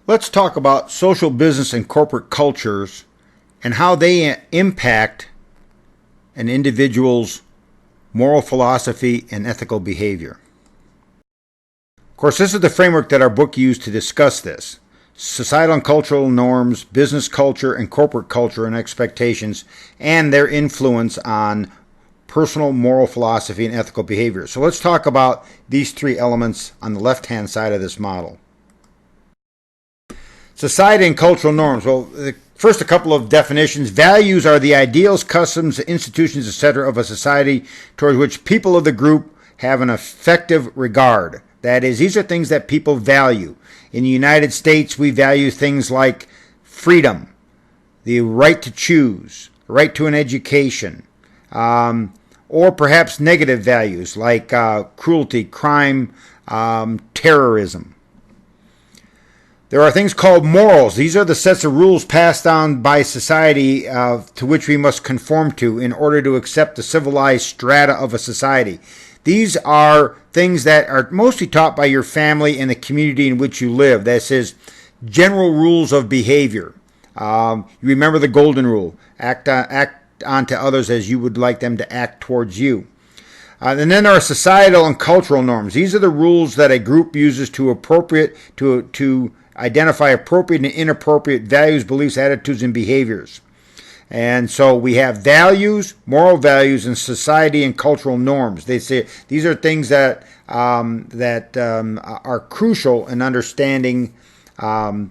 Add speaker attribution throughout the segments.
Speaker 1: Let's talk about social business and corporate cultures and how they impact an individual's moral philosophy and ethical behavior. Of course, this is the framework that our book used to discuss this. Societal and cultural norms, business culture, and corporate culture and expectations, and their influence on personal moral philosophy and ethical behavior. So let's talk about these three elements on the left-hand side of this model. Society and cultural norms. Well, first, a couple of definitions. Values are the ideals, customs, institutions, etc. of a society towards which people of the group have an effective regard. That is, these are things that people value. In the United States, we value things like freedom, the right to choose, right to an education, or perhaps negative values like cruelty, crime, terrorism. There are things called morals. These are the sets of rules passed down by society to which we must conform to in order to accept the civilized strata of a society. These are things that are mostly taught by your family and the community in which you live. That is, general rules of behavior. You remember the golden rule. Act on to others as you would like them to act towards you. And then there are societal and cultural norms. These are the rules that a group uses to identify appropriate and inappropriate values, beliefs, attitudes, and behaviors. And so we have values, moral values, and society and cultural norms. They say these are things that are crucial in understanding moral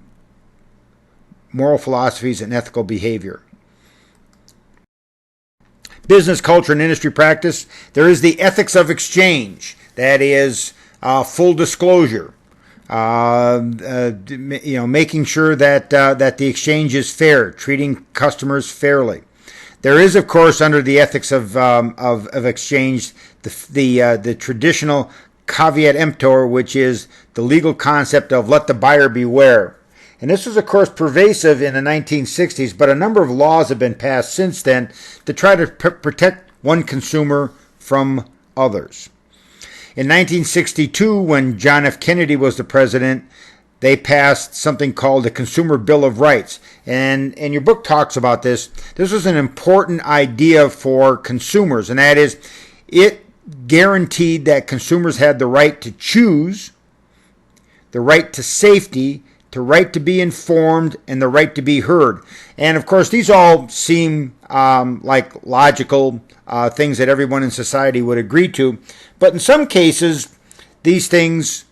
Speaker 1: philosophies and ethical behavior. Business culture and industry practice. There is the ethics of exchange. That is full disclosure. Making sure that the exchange is fair, treating customers fairly. There is, of course, under the ethics of exchange, the traditional caveat emptor, which is the legal concept of let the buyer beware. And this was, of course, pervasive in the 1960s, but a number of laws have been passed since then to try to protect one consumer from others. In 1962, when John F. Kennedy was the president, they passed something called the Consumer Bill of Rights. And your book talks about this. This was an important idea for consumers, and that is it guaranteed that consumers had the right to choose, the right to safety, the right to be informed, and the right to be heard. And of course, these all seem like logical things that everyone in society would agree to. But in some cases, these things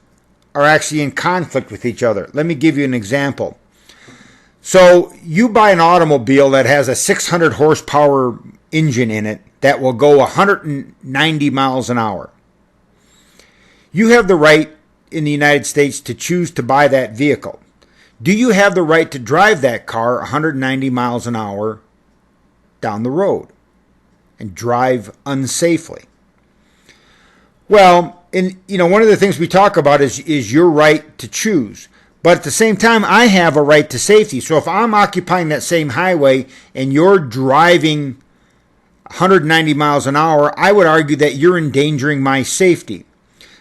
Speaker 1: are actually in conflict with each other. Let me give you an example. So you buy an automobile that has a 600 horsepower engine in it that will go 190 miles an hour. You have the right in the United States to choose to buy that vehicle. Do you have the right to drive that car 190 miles an hour down the road and drive unsafely? Well, one of the things we talk about is your right to choose. But at the same time, I have a right to safety. So if I'm occupying that same highway and you're driving 190 miles an hour, I would argue that you're endangering my safety.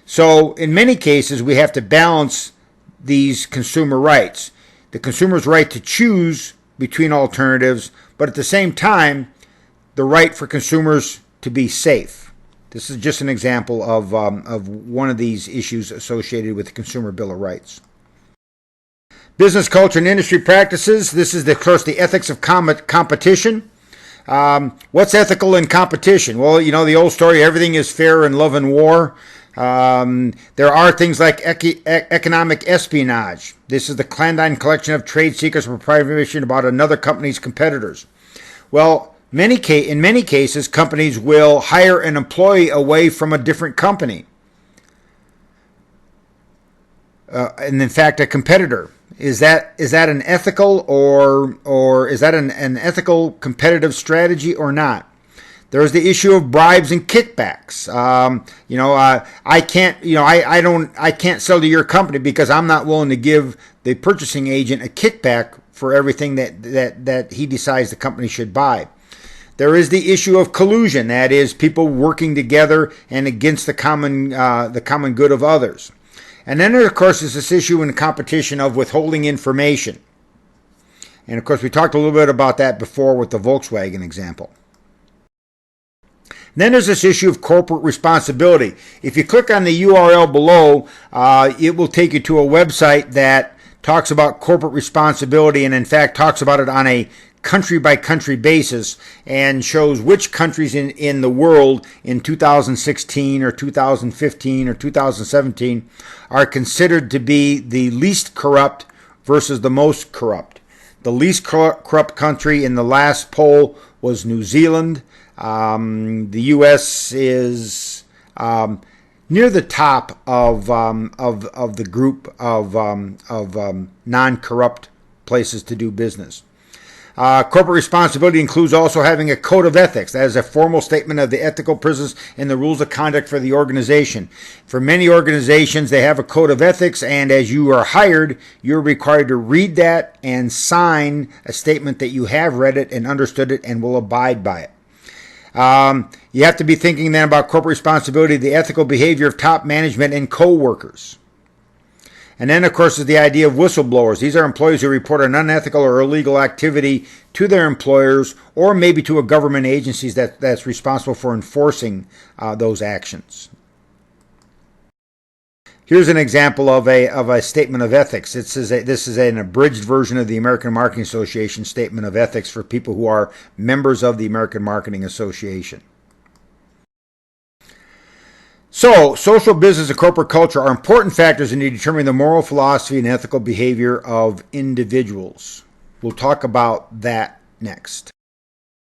Speaker 1: So in many cases, we have to balance these consumer rights. The consumer's right to choose between alternatives, but at the same time, the right for consumers to be safe. This is just an example of one of these issues associated with the Consumer Bill of Rights. Business culture and industry practices. This is, of course, the ethics of competition. What's ethical in competition? Well, the old story, everything is fair in love and war. There are things like economic espionage. This is the clandestine collection of trade secrets or proprietary information about another company's competitors. Well, in many cases, companies will hire an employee away from a different company. And in fact, a competitor. Is that an ethical or is that an ethical competitive strategy or not? There's the issue of bribes and kickbacks. I can't sell to your company because I'm not willing to give the purchasing agent a kickback for everything that he decides the company should buy. There is the issue of collusion, that is, people working together and against the common good of others. And then there, of course, is this issue in competition of withholding information. And, of course, we talked a little bit about that before with the Volkswagen example. Then there's this issue of corporate responsibility. If you click on the URL below, it will take you to a website that talks about corporate responsibility and, in fact, talks about it on a country-by-country basis and shows which countries in the world in 2016 or 2015 or 2017 are considered to be the least corrupt versus the most corrupt. The least corrupt country in the last poll was New Zealand. The U.S. is near the top of the group of non-corrupt places to do business. Corporate responsibility includes also having a code of ethics. That is a formal statement of the ethical principles and the rules of conduct for the organization. For many organizations, they have a code of ethics, and as you are hired, you're required to read that and sign a statement that you have read it and understood it and will abide by it. You have to be thinking then about corporate responsibility, the ethical behavior of top management and co-workers. And then, of course, is the idea of whistleblowers. These are employees who report an unethical or illegal activity to their employers or maybe to a government agency that's responsible for enforcing those actions. Here's an example of a statement of ethics. This is an abridged version of the American Marketing Association statement of ethics for people who are members of the American Marketing Association. So, social business and corporate culture are important factors in determining the moral philosophy and ethical behavior of individuals. We'll talk about that next.